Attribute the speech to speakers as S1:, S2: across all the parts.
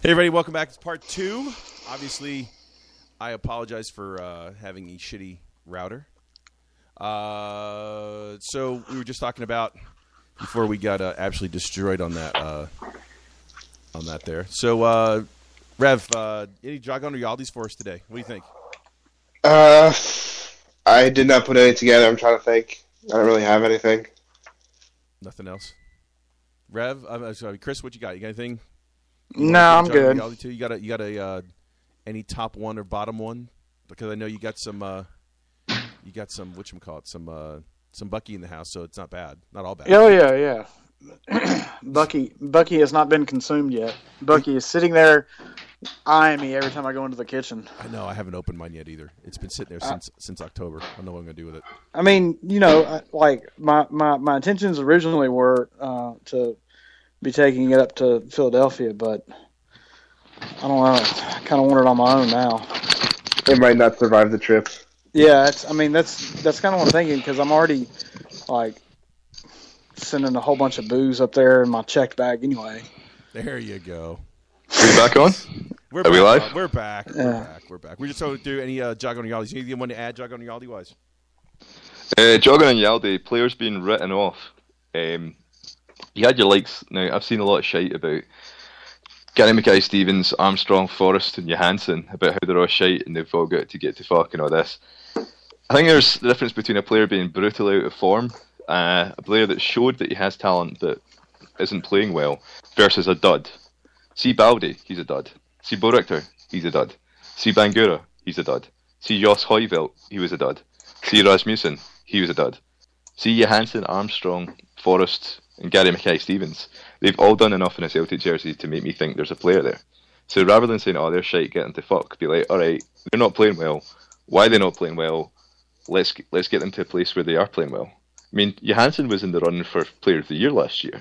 S1: Hey, everybody, welcome back to part 2. Obviously, I apologize for having a shitty router. So we were just talking about before we got absolutely destroyed on that there. So, Rev, any Dragon or Yaldi's for us today? What do you think?
S2: I did not put any together. I'm trying to think. I don't really have anything.
S1: Nothing else? Rev, I'm sorry, Chris, what you got? You got anything?
S3: No, I'm good.
S1: You got a any top one or bottom one? Because I know you got some whatchamacallit, some Bucky in the house, so it's not bad, not all bad.
S3: Oh yeah. Bucky has not been consumed yet. Bucky is sitting there eyeing me every time I go into the kitchen.
S1: I know, I haven't opened mine yet either. It's been sitting there since October. I don't know what I'm gonna do with it.
S3: I mean, like my intentions originally were to be taking it up to Philadelphia, but I don't know. I kind of want it on my own now.
S2: It might not survive the trip.
S3: Yeah, that's kind of what I'm thinking, because I'm already like sending a whole bunch of booze up there in my checked bag anyway.
S1: There you go.
S4: Are we back on? Are we live?
S1: We're back. We're back. We just want to do any Dragon or Yaldi. Anything you want to add, Dragon or Yaldi wise?
S4: Dragon and Yaldi, players being written off. You had your likes. Now, I've seen a lot of shite about Gary Mackay-Stevens, Armstrong, Forrest, and Johansson about how they're all shite and they've all got to get to fuck and all this. I think there's the difference between a player being brutally out of form, a player that showed that he has talent but isn't playing well, versus a dud. See Baldi, he's a dud. See Bo Richter, he's a dud. See Bangura, he's a dud. See Jos Højveldt, he was a dud. See Rasmussen, he was a dud. See Johansson, Armstrong, Forrest, and Gary Mackay-Stevens. They've all done enough in a Celtic jersey to make me think there's a player there. So rather than saying, oh, they're shite, get them to fuck, be like, alright, they're not playing well. Why are they not playing well? Let's get them to a place where they are playing well. I mean, Johansson was in the running for Player of the Year last year.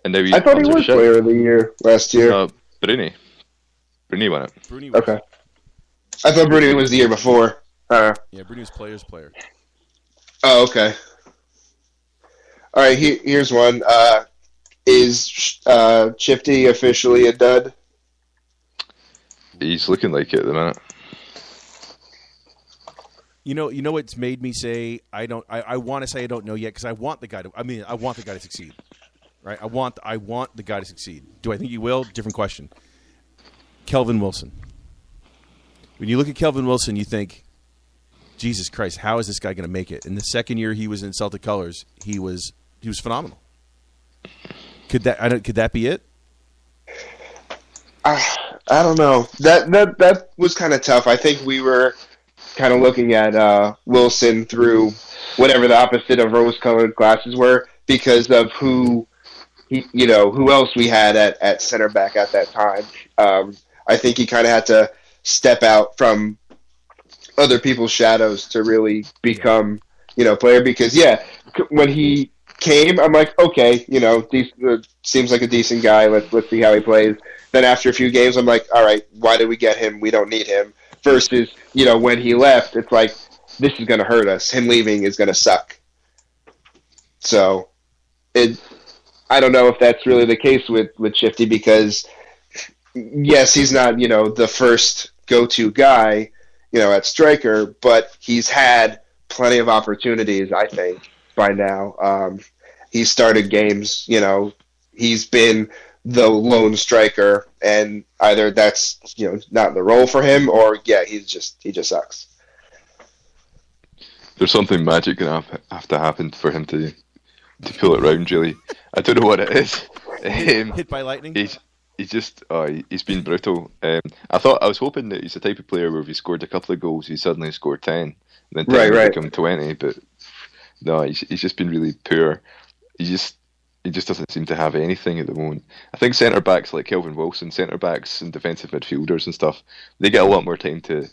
S4: And now
S2: I thought he was Player of the Year last year.
S4: Bruni won it.
S1: Bruni was.
S2: Okay. I thought Bruni was the year before.
S1: Yeah, Bruni was Players Player.
S2: Oh, okay. All right, here's one. Is Shifty officially a dud?
S4: He's looking like it at the minute.
S1: You know what's made me say I want to say I don't know yet, because I want the guy to succeed. Right? I want the guy to succeed. Do I think he will? Different question. Kelvin Wilson. When you look at Kelvin Wilson, you think, Jesus Christ, how is this guy going to make it? In the second year he was in Celtic colors, he was phenomenal. Could that be it?
S2: I don't know. That was kind of tough. I think we were kind of looking at Wilson through whatever the opposite of rose-colored glasses were, because of who else we had at center back at that time. I think he kind of had to step out from other people's shadows to really become, player. Because when he came, I'm like, okay, seems like a decent guy. Let's see how he plays. Then after a few games, I'm like, all right, why did we get him? We don't need him. Versus, when he left, it's like, this is going to hurt us. Him leaving is going to suck. So, I don't know if that's really the case with Shifty, because, yes, he's not, the first go-to guy, at striker, but he's had plenty of opportunities, I think, by now. He's started games, he's been the lone striker, and either that's, not the role for him, or, he just sucks.
S4: There's something magic going to have to happen for him to pull it round, really. I don't know what it is.
S1: Hit by lightning?
S4: He's just, he's been brutal. I was hoping that he's the type of player where if he scored a couple of goals, he suddenly scored 10, and then 10 would become 20, but no, he's just been really poor. He just doesn't seem to have anything at the moment. I think centre-backs like Kelvin Wilson, centre-backs and defensive midfielders and stuff, they get a lot more time to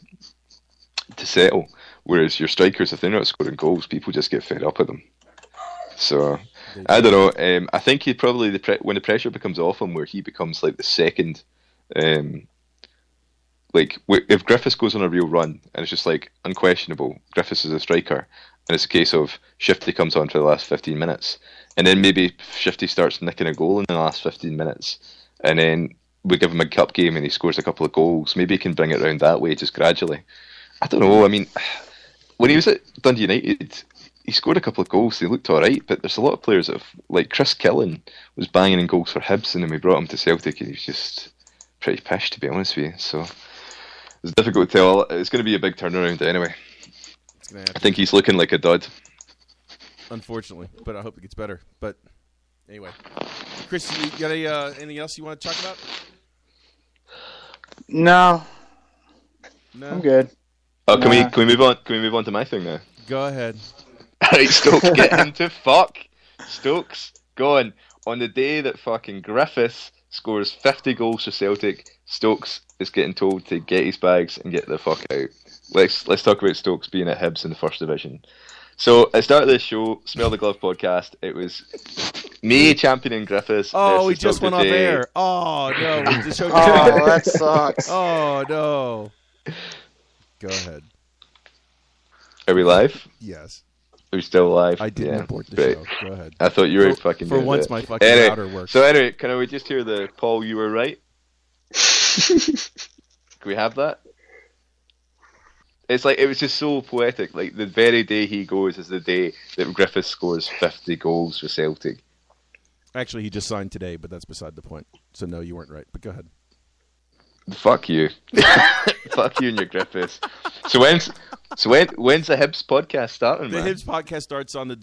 S4: settle, whereas your strikers, if they're not scoring goals, people just get fed up with them. So, I don't know. I think he probably, when the pressure becomes off him, where he becomes like the second, if Griffiths goes on a real run, and it's just like unquestionable, Griffiths is a striker, and it's a case of Shifty comes on for the last 15 minutes, and then maybe Shifty starts nicking a goal in the last 15 minutes, and then we give him a cup game and he scores a couple of goals. Maybe he can bring it around that way, just gradually. I don't know. I mean, when he was at Dundee United, he scored a couple of goals. They looked all right, but there's a lot of players that have, like Chris Killen was banging in goals for Hibs, and then we brought him to Celtic, and he was just pretty pish, to be honest with you. So it's difficult to tell. It's going to be a big turnaround anyway. I think he's looking like a dud.
S1: Unfortunately, but I hope it gets better. But anyway, Chris, you got anything else you want to talk about?
S3: No, I'm good.
S4: Oh, can we move on? Can we move on to my thing now?
S1: Go ahead.
S4: Alright, Stokes, get him to fuck. Stokes, go on the day that fucking Griffiths scores 50 goals for Celtic, Stokes is getting told to get his bags and get the fuck out. Let's talk about Stokes being at Hibs in the First Division. So, at the start of this show, Smell the Glove podcast, it was me championing Griffiths.
S1: Oh, we just went off air. Oh, no. The show
S3: Oh, that sucks.
S1: Oh, no. Go ahead.
S4: Are we live?
S1: Yes.
S4: Are we still live?
S1: I didn't abort the show. Go ahead.
S4: I thought you were fucking
S1: For once,
S4: it.
S1: my fucking
S4: anyway,
S1: router works.
S4: So anyway, can we just hear the Paul, you were right? Can we have that? It's like, it was just so poetic. Like, the very day he goes is the day that Griffiths scores 50 goals for Celtic.
S1: Actually, he just signed today, but that's beside the point. So no, you weren't right. But go ahead.
S4: Fuck you. Fuck you and your Griffiths. So when's the Hibs podcast starting, man?
S1: The Hibs podcast starts on the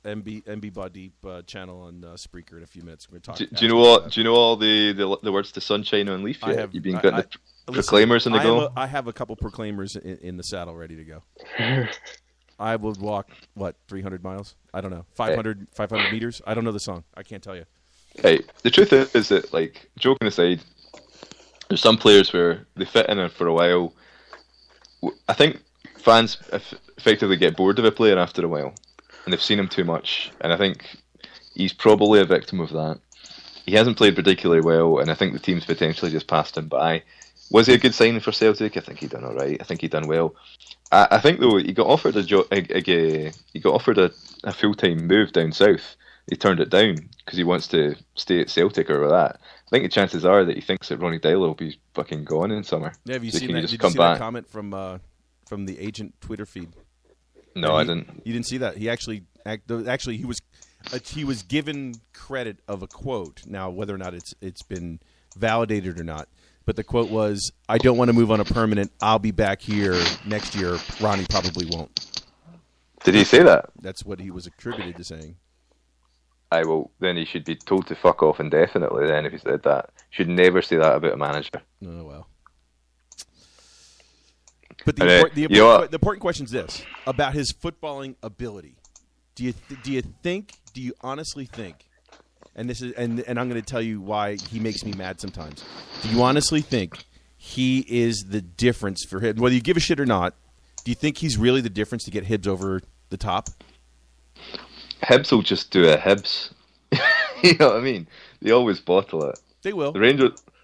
S1: MB Bod Deep channel on Spreaker in a few minutes. We're talking.
S4: Do you know all the words to Sunshine on Leaf yet? You've been getting the proclaimers in the go?
S1: I have a couple proclaimers in the saddle ready to go. I will walk 300 miles? I don't know. 500 meters? I don't know the song. I can't tell you.
S4: Hey, the truth is that, like, joking aside, there's some players where they fit in it for a while. I think fans effectively get bored of a player after a while, and they've seen him too much, and I think he's probably a victim of that. He hasn't played particularly well, and I think the team's potentially just passed him by. Was he a good signing for Celtic? I think he done all right. I think he done well. I think though he got offered a full-time move down south. He turned it down because he wants to stay at Celtic or that. I think the chances are that he thinks that Ronnie Dyler will be fucking gone in summer.
S1: Yeah, have you
S4: so
S1: seen that?
S4: Did
S1: you see that comment from the agent Twitter feed?
S4: No, I didn't.
S1: You didn't see that? He actually he was given credit of a quote. Now, whether or not it's been validated or not, but the quote was, "I don't want to move on a permanent. I'll be back here next year. Ronnie probably won't."
S4: Did he say that?
S1: That's what he was attributed to saying.
S4: Then he should be told to fuck off indefinitely then if he said that. Should never say that about a manager.
S1: Oh, well. But the important question is this, about his footballing ability. Do you honestly think, and this is and I'm going to tell you why he makes me mad sometimes. Do you honestly think he is the difference for him? Whether you give a shit or not, do you think he's really the difference to get Hibs over the top?
S4: Hibs will just do a Hibs. You know what I mean? They always bottle it.
S1: They will.
S4: The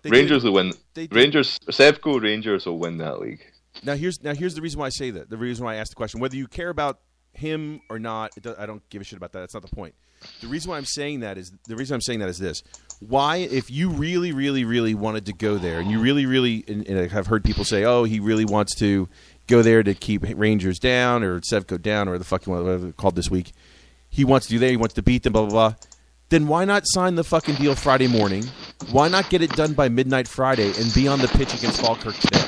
S4: Rangers will win. Sevco Rangers will win that league.
S1: Now here's the reason why I say that. The reason why I asked the question, whether you care about him or not, I don't give a shit about that. That's not the point. The reason why I'm saying that is this: why, if you really, really, really wanted to go there, and you really, really, and I have heard people say, oh, he really wants to go there to keep Rangers down or Sevco down or the fucking whatever they're called this week. He wants to do that. He wants to beat them. Blah blah blah. Then why not sign the fucking deal Friday morning? Why not get it done by midnight Friday and be on the pitch against Falkirk today?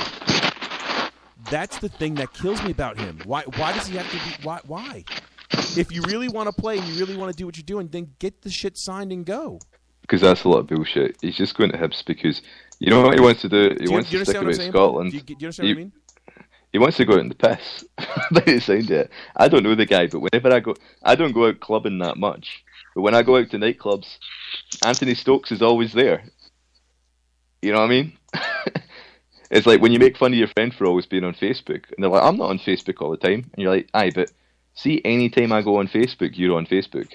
S1: That's the thing that kills me about him. Why does he have to be? Why? If you really want to play and you really want to do what you're doing, then get the shit signed and go.
S4: Because that's a lot of bullshit. He's just going to Hibs because you know what he wants to do? He wants to stick about Scotland.
S1: Do you understand what I mean?
S4: He wants to go out in the piss. By the sound of it. I don't know the guy, but whenever I don't go out clubbing that much. But when I go out to nightclubs, Anthony Stokes is always there. You know what I mean? It's like when you make fun of your friend for always being on Facebook, and they're like, I'm not on Facebook all the time. And you're like, aye, but see, any time I go on Facebook, you're on Facebook.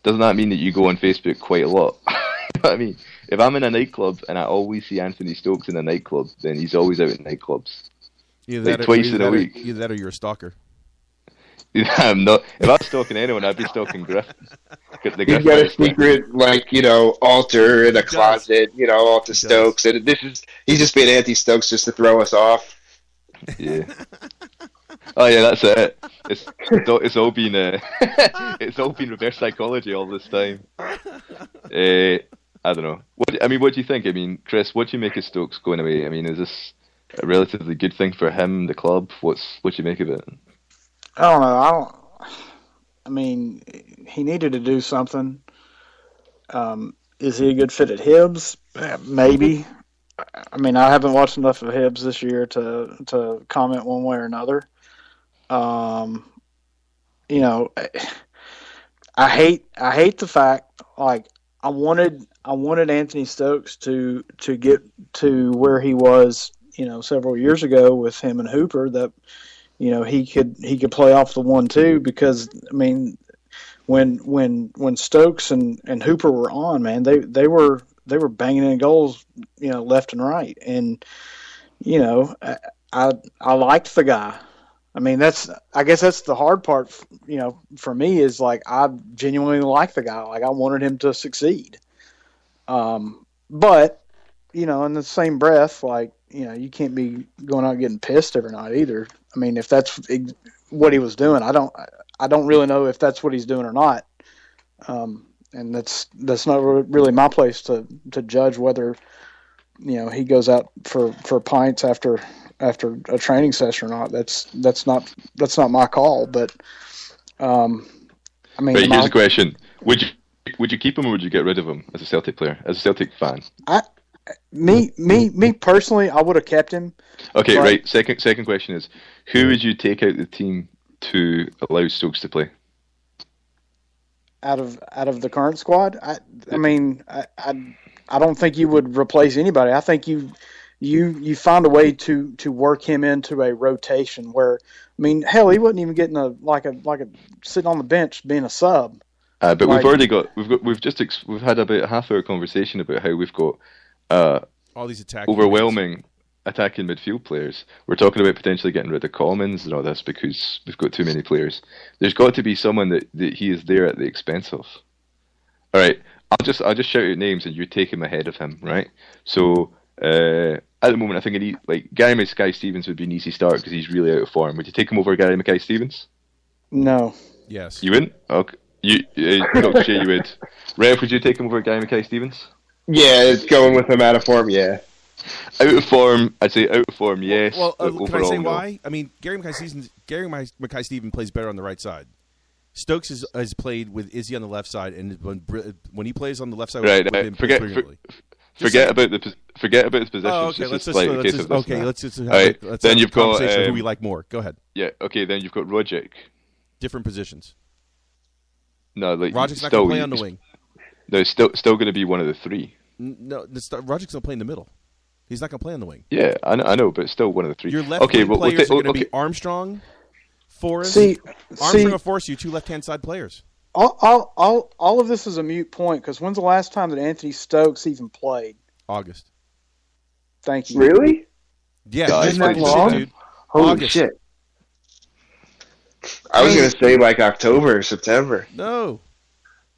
S4: Doesn't that mean that you go on Facebook quite a lot? You know what I mean? If I'm in a nightclub and I always see Anthony Stokes in a nightclub, then he's always out in nightclubs. Like twice in a week.
S1: Either that or you're a stalker.
S4: I'm not. If I was stalking anyone, I'd be stalking Griff. The
S2: He's
S4: Griff
S2: got a
S4: House thing.
S2: secret, like, altar in a closet, all to
S1: He
S2: Stokes. And he's just being anti-Stokes just to throw us off.
S4: Yeah. Oh yeah, that's it. It's all been it's all been reverse psychology all this time. I don't know. What do you think? I mean, Chris, what do you make of Stokes going away? I mean, is this a relatively good thing for him, the club? What do you make of it?
S3: I don't know. I mean, he needed to do something. Is he a good fit at Hibs? Maybe. I mean, I haven't watched enough of Hibs this year to comment one way or another. I hate the fact, like, I wanted Anthony Stokes to get to where he was, several years ago with him and Hooper, that he could play off the 1-2, because I mean, when Stokes and Hooper were on, man, they were banging in goals, left and right, and I liked the guy. I mean, I guess that's the hard part, for me, is like, I genuinely like the guy. Like, I wanted him to succeed. But, in the same breath, like, you can't be going out getting pissed every night either. I mean, if that's what he was doing, I don't really know if that's what he's doing or not. And that's not really my place to judge whether, he goes out for pints after a training session or not. That's not my call. But I mean,
S4: right, here's a question: Would you keep him, or would you get rid of him as a Celtic player, as a Celtic fan?
S3: Me personally, I would have kept him.
S4: Okay, right. Second question is: who would you take out of the team to allow Stokes to play?
S3: Out of the current squad, I mean, I don't think you would replace anybody. I think you found a way to work him into a rotation where, I mean, hell, he wasn't even getting a sitting on the bench being a sub.
S4: But we've had about a half-hour conversation about how we've got
S1: all these attacking
S4: overwhelming attacking midfield players. We're talking about potentially getting rid of Commons and all this because we've got too many players. There's got to be someone that he is there at the expense of. All right, I'll just shout out names and you take him ahead of him, right? So at the moment, I think Gary Mackay-Stevens would be an easy start because he's really out of form. Would you take him over Gary Mackay-Stevens?
S3: No.
S1: Yes.
S4: You wouldn't? Okay. Dr. J, you would. Rev, would you take him over Gary Mackay-Stevens?
S2: Yeah, it's going with him out of form, yeah.
S4: Out of form, I'd say out of form, yes.
S1: Well,
S4: overall,
S1: can I say
S4: no.
S1: why? I mean, Gary Mackay-Stevens plays better on the right side. Stokes has played with Izzy on the left side, and when he plays on the left side,
S4: right?
S1: with him
S4: Forget about his position.
S1: Oh, okay. Let's just
S4: have then you've got
S1: who we like more. Go ahead.
S4: Yeah. Okay. Then you've got Rogic.
S1: Different positions.
S4: No, like
S1: Rogic's not going to play on the wing.
S4: No, still going to be one of the three.
S1: No, Rogic's going to play in the middle. He's not going to play on the wing.
S4: Yeah, I know, but still one of the three.
S1: Your left wing players are going to be Armstrong, Forrest. Armstrong and Forrest, you two left-hand side players.
S3: All of this is a moot point, because when's the last time that Anthony Stokes even played?
S1: August.
S3: Thank you.
S2: Really?
S1: Yeah,
S2: God,
S1: that's
S2: long?
S1: shit, dude.
S2: Holy
S1: August.
S2: shit. I was going to say like October or September.
S1: No.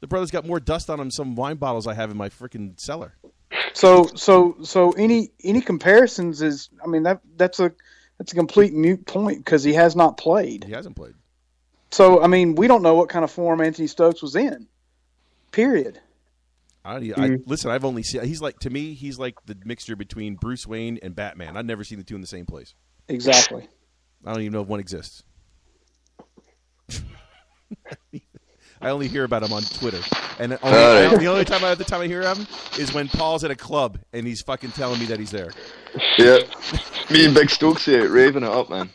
S1: The brother's got more dust on him than some wine bottles I have in my freaking cellar.
S3: So any comparisons is, I mean, that's a complete moot point, because he has not played.
S1: He hasn't played.
S3: So, I mean, we don't know what kind of form Anthony Stokes was in. Period.
S1: Listen, I've only seen. To me, he's like the mixture between Bruce Wayne and Batman. I've never seen the two in the same place.
S3: Exactly.
S1: I don't even know if one exists. I only hear about him on Twitter, and the only time I hear of him is when Paul's at a club and he's fucking telling me that he's there.
S4: Yeah, me and Big Stokes here raving it up, man.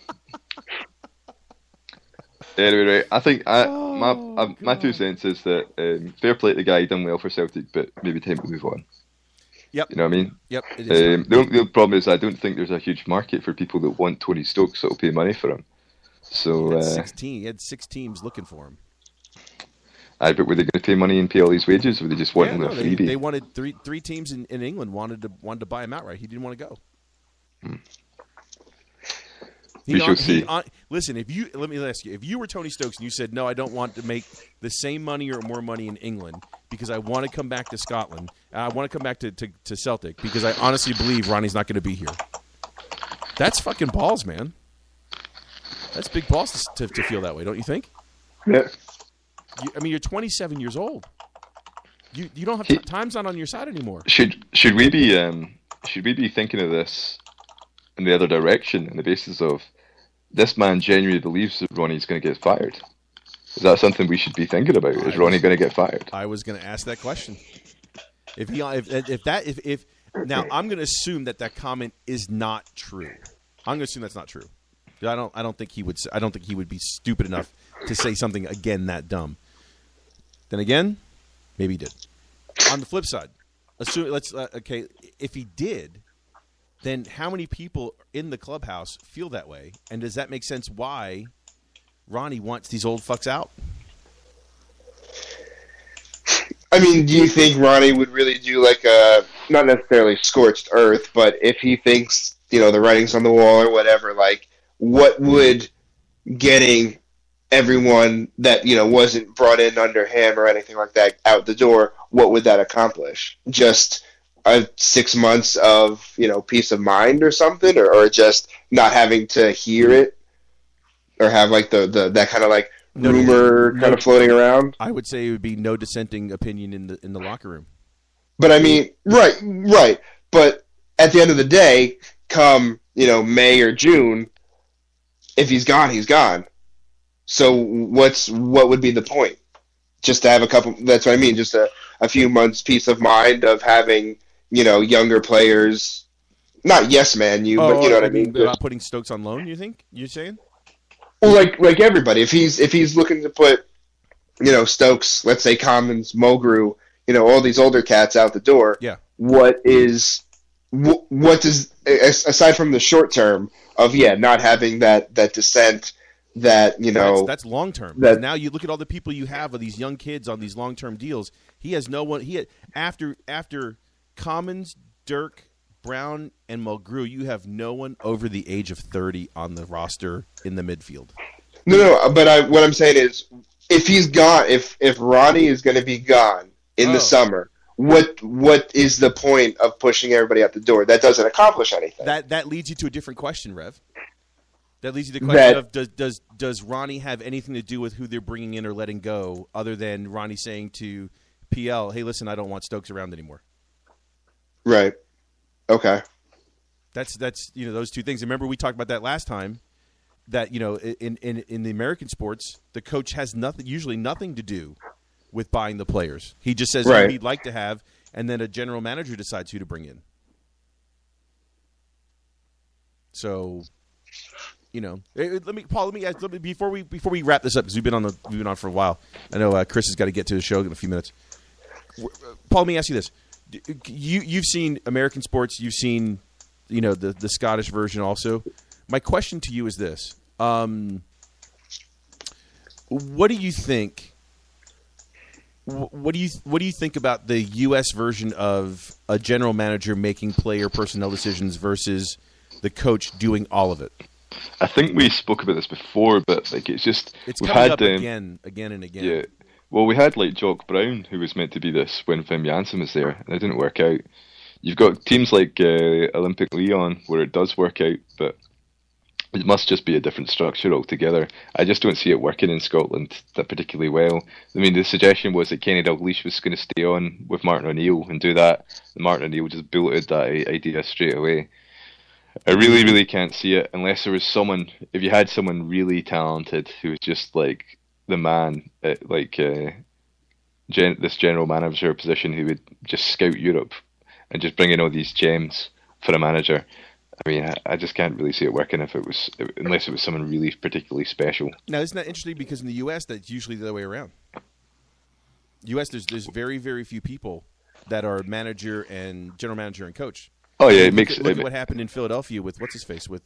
S4: Anyway, right, I think my 2 cents is that fair play to the guy, he done well for Celtic, but maybe time to move on.
S1: Yep.
S4: You know what I mean?
S1: Yep. It is
S4: the only problem is I don't think there's a huge market for people that want Tony Stokes that will pay money for him. So
S1: he had 6 teams looking for him.
S4: But were they going to pay money and pay all these wages, or were they just wanting a freebie?
S1: They wanted three teams in England wanted to buy him outright. He didn't want to go. Listen, let me ask you, if you were Tony Stokes and you said, no, I don't want to make the same money or more money in England because I want to come back to Scotland, I want to come back to Celtic because I honestly believe Ronnie's not going to be here. That's fucking balls, man. That's big balls to feel that way, don't you think?
S2: Yeah.
S1: You're 27 years old. You don't have time's not on your side anymore.
S4: Should we be thinking of this in the other direction, on the basis of this man genuinely believes that Ronnie's going to get fired? Is that something we should be thinking about? Is Ronnie going to get fired?
S1: I was going to ask that question. Now I'm going to assume that comment is not true. I'm going to assume that's not true. I don't think he would. I don't think he would be stupid enough to say something again that dumb. Then again, maybe he did. On the flip side, if he did, then how many people in the clubhouse feel that way? And does that make sense why Ronnie wants these old fucks out?
S2: I mean, do you think Ronnie would really do like a, not necessarily scorched earth, but if he thinks, the writing's on the wall or whatever, like what would getting everyone that, wasn't brought in under him or anything like that out the door, what would that accomplish? Just 6 months of, peace of mind or something, or just not having to hear it or have like that kind of like rumor kind of floating around? I
S1: would say it would be no dissenting opinion in the locker room.
S2: But I mean, right. But at the end of the day, come, May or June, if he's gone, he's gone. So what would be the point? Just to have a couple, that's what I mean, just a few months peace of mind of having, younger players, not yes man you, but you know what I mean?
S1: About putting Stokes on loan, you think? You're saying?
S2: Well, like everybody, if he's looking to put, Stokes, let's say Commons, Mulgrew, all these older cats out the door.
S1: Yeah.
S2: What does, aside from the short term of not having that dissent, that
S1: that's long term. Now you look at all the people you have of these young kids on these long term deals. He has no one. After Commons, Dirk, Brown, and Mulgrew, you have no one over the age of 30 on the roster in the midfield.
S2: No. But what I'm saying is, if he's gone, if Ronnie is going to be gone in the summer, what is the point of pushing everybody out the door? That doesn't accomplish anything.
S1: That leads you to a different question, Rev. That leads you to the question of does Ronnie have anything to do with who they're bringing in or letting go, other than Ronnie saying to PL, "Hey, listen, I don't want Stokes around anymore."
S2: Right. Okay.
S1: That's those two things. Remember we talked about that last time. That in the American sports, the coach has usually nothing to do with buying the players. He just says who he'd like to have, and then a general manager decides who to bring in. So. Paul. Let me ask before we wrap this up, because we've been on for a while. I know Chris has got to get to the show in a few minutes. Paul, let me ask you this: you've seen American sports, you've seen the Scottish version also. My question to you is this: what do you think? What do you think about the U.S. version of a general manager making player personnel decisions versus the coach doing all of it?
S4: I think we spoke about this before, but it's
S1: coming up again and again.
S4: Yeah, well, we had Jock Brown, who was meant to be this when Wim Jansen was there, and it didn't work out. You've got teams like Olympic Lyon where it does work out, but it must just be a different structure altogether. I just don't see it working in Scotland that particularly well. I mean, the suggestion was that Kenny Dalglish was going to stay on with Martin O'Neill and do that. And Martin O'Neill just bulleted that idea straight away. I really, really can't see it unless there was someone, if you had someone really talented who was just like the man at this general manager position who would just scout Europe and just bring in all these gems for a manager. I mean, I just can't really see it working unless it was someone really particularly special.
S1: Now, isn't that interesting? Because in the U.S., that's usually the other way around. U.S., there's very, very few people that are manager and general manager and coach.
S4: Oh yeah,
S1: look at what happened in Philadelphia with what's his face with.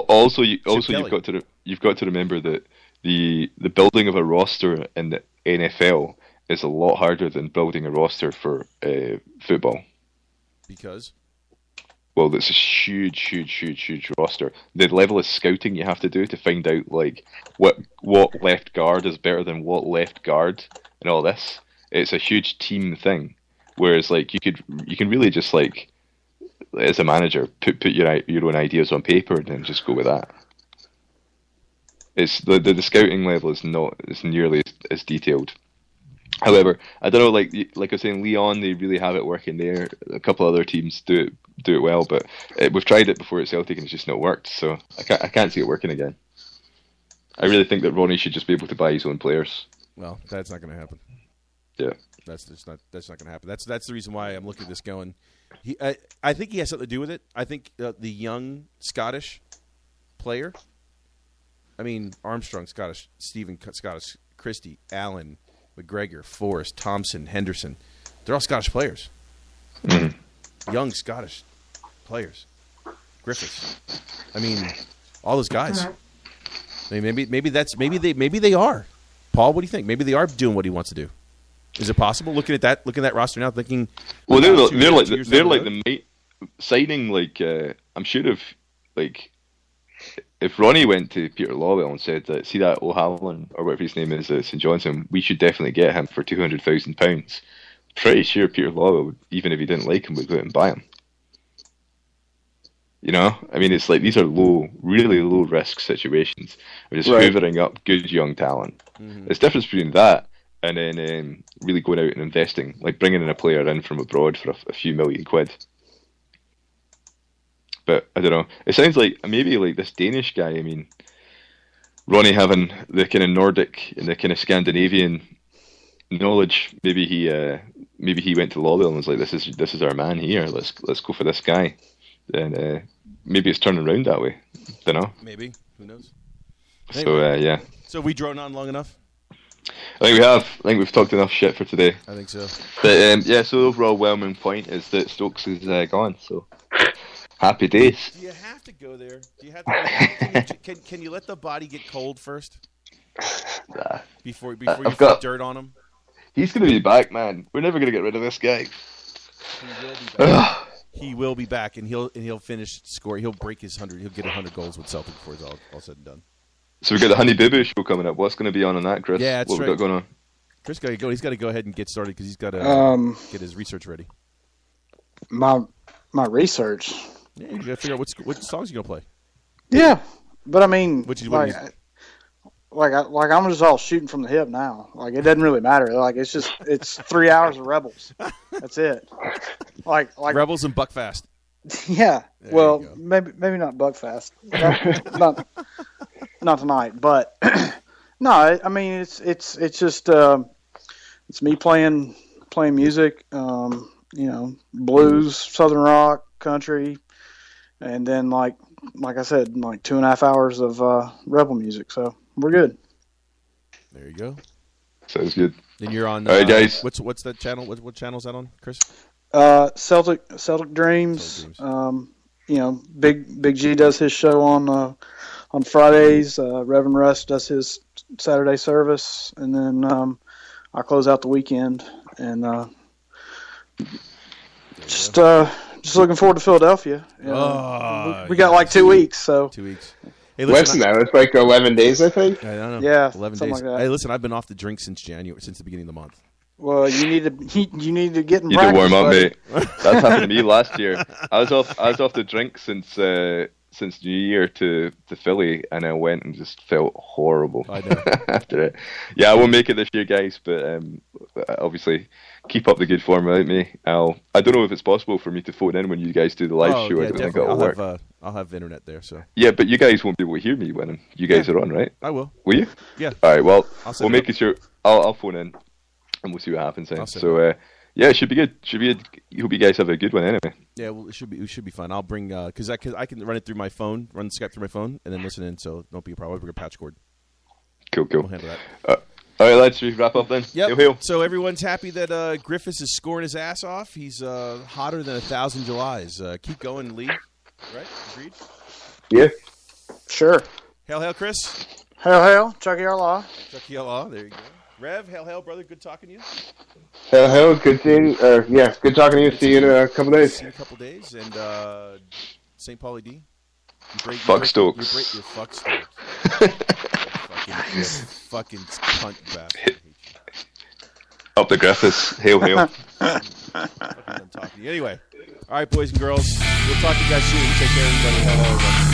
S4: Also you've got to remember that the building of a roster in the NFL is a lot harder than building a roster for football.
S1: Because
S4: well, that's a huge roster. The level of scouting you have to do to find out like what left guard is better than what left guard and all this. It's a huge team thing. Whereas like you can really just like as a manager put your own ideas on paper and then just go with that. It's the scouting level is not nearly as detailed. However, I don't know, like I was saying, Leon, they really have it working there. A couple other teams do it well, but we've tried it before at Celtic and it's just not worked. So I can't see it working again. I really think that Ronnie should just be able to buy his own players.
S1: Well, that's not going to happen.
S4: Yeah,
S1: that's not going to happen. That's the reason why I'm looking at this going. I think he has something to do with it. I think the young Scottish player. I mean, Armstrong, Scottish, Stephen, Scottish, Christie, Allen, McGregor, Forrest, Thompson, Henderson. They're all Scottish players.
S4: Mm-hmm.
S1: Young Scottish players. Griffiths. I mean, all those guys. I mean, maybe they are. Paul, what do you think? Maybe they are doing what he wants to do. Is it possible? Looking at that roster now, thinking.
S4: Well, they're like the mate signing. Like I'm sure if Ronnie went to Peter Lawwell and said that, see that O'Halloran or whatever his name is at St Johnstone, we should definitely get him for £200,000. Pretty sure Peter Lawwell would, even if he didn't like him, would go out and buy him. You know, I mean, it's like these are really low risk situations. We're just hoovering up good young talent. Mm-hmm. There's a difference between that and then really going out and investing, like bringing in a player in from abroad for a few million quid. But I don't know. It sounds like maybe like this Danish guy. I mean, Ronnie having the kind of Nordic and the kind of Scandinavian knowledge. Maybe he went to Lawwell and was like, "This is our man here. Let's go for this guy." And maybe it's turning around that way. Don't know.
S1: Maybe. Who knows?
S4: So
S1: anyway,
S4: yeah.
S1: So we drone on long enough.
S4: I think we have. I think we've talked enough shit for today.
S1: I think so.
S4: But yeah. So the overall whelming point is that Stokes is gone. So. Happy days.
S1: Do you have to go there? Do you have to? Can you let the body get cold first?
S4: Nah.
S1: Before you put dirt on him?
S4: He's going to be back, man. We're never going to get rid of this guy.
S1: He will be back. He will be back, and he'll finish score. He'll break his 100. He'll get 100 goals with Celtic before it's all said and done.
S4: So we've got the Honey Boo Boo show coming up. What's going to be on that, Chris?
S1: Yeah, that's
S4: what
S1: right.
S4: we got going on?
S1: Chris got to go. He's got to go ahead and get started because he's got to get his research ready.
S3: My research.
S1: Yeah, you got to figure out what songs you're gonna play.
S3: Yeah, but I mean, I'm just all shooting from the hip now. Like it doesn't really matter. Like it's 3 hours of Rebels. That's it. Like
S1: Rebels and Buckfast.
S3: Yeah. There well, maybe not Buckfast. not tonight. But no, I mean it's just it's me playing music. Blues, southern rock, country. And then, like I said, like 2.5 hours of Rebel music. So we're good.
S1: There you go.
S4: Sounds good.
S1: Then you're on.
S4: All right, guys.
S1: What's that channel? What channel is that on, Chris?
S3: Celtic Dreams. Big G does his show on Fridays. Reverend Russ does his Saturday service, and then I close out the weekend. And just looking forward to Philadelphia. We got like 2 weeks, so
S1: 2 weeks.
S2: Hey, listen, it's like 11 days, I think.
S1: I don't know.
S3: Yeah,
S1: 11
S3: something
S1: days.
S3: like that.
S1: Hey, listen, I've been off the drink since the beginning of the month.
S3: Well, you need to get in practice.
S4: You need to warm up,
S3: buddy.
S4: mate. That's happened to me last year. I was off the drink since New Year to Philly, and I went and just felt horrible after it. Yeah, I won't make it this year, guys, but obviously keep up the good form without me. I don't know if it's possible for me to phone in when you guys do the live show.
S1: Yeah,
S4: I don't think it'll work.
S1: I'll have internet there, so.
S4: Yeah, but you guys won't be able to hear me when you guys are on, right?
S1: I will.
S4: Will you?
S1: Yeah.
S4: All right. Well,
S1: we'll
S4: make it sure. I'll phone in, and we'll see what happens then. So, yeah, it should be good. Hope you guys have a good one anyway.
S1: Yeah, well, it should be fun. I'll bring because I can run it through my phone, run Skype through my phone, and then listen in. So don't be a problem. I'll bring a patch cord.
S4: Cool.
S1: We'll handle that.
S4: All right, lads, should we wrap up then?
S1: Yep.
S4: Hail, hail.
S1: So everyone's happy that Griffiths is scoring his ass off. He's hotter than 1,000 Julys. Keep going, Lee. Right? Agreed?
S2: Yeah.
S3: Sure.
S1: Hail, Chris.
S3: Hail, Chucky R. Law.
S1: Chucky Law. There you go. Rev, hail, brother. Good talking to you.
S2: Hail, good seeing. Good talking to you. See you in a couple days.
S1: See you in a couple days, and St. Paulie D.
S4: Fuck Stokes.
S1: You're fuck Stokes. fucking cunt bastard.
S4: Up the Griffiths. Hail.
S1: I'm talking to you. Anyway, all right, boys and girls. We'll talk to you guys soon. Take care, everybody. Hello.